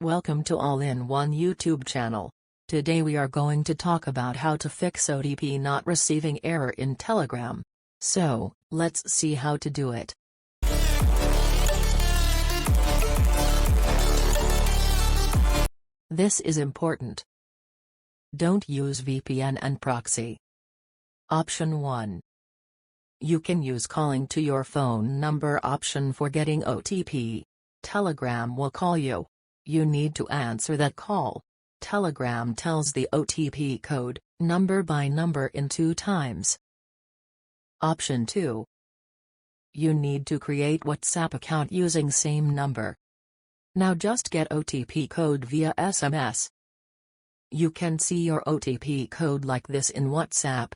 Welcome to All-in-One YouTube channel. Today we are going to talk about how to fix OTP not receiving error in Telegram. So, let's see how to do it. This is important. Don't use VPN and proxy. Option 1. You can use calling to your phone number option for getting OTP. Telegram will call you. You need to answer that call. Telegram tells the OTP code, number by number in 2 times. Option 2. You need to create WhatsApp account using same number. Now just get OTP code via SMS. You can see your OTP code like this in WhatsApp,